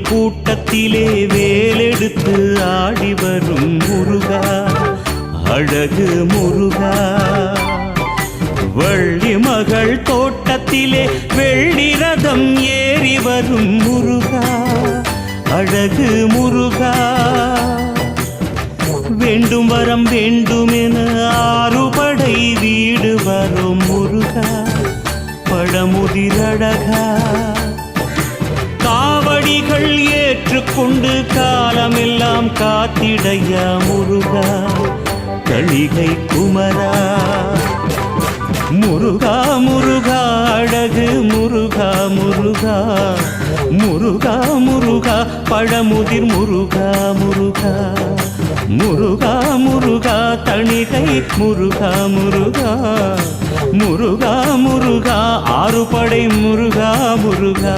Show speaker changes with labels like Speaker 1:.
Speaker 1: கூட்டத்திலே வேலெடுத்து ஆடி வரும் முருகா, அழகு முருகா. வள்ளி மகள் தோட்டத்திலே வெள்ளி ரதம் ஏறி வரும் முருகா, அழகு முருகா. வேண்டும் வரம் வேண்டுமென ஆறுபடை வீடு வரும் முருகா, பழமுதிரழகா. காவடிகள் ஏற்றுக்கொண்டு காலமெல்லாம் காத்திடையா முருகா, கலிகை குமரா. முருகா முருகா அழகு முருகா முருகா, முருகா முருகா பழமுதிர் முருகா முருகா, முருகா முருகா தணிகை முருகா முருகா, முருகா முருகா ஆறுபடை முருகா முருகா.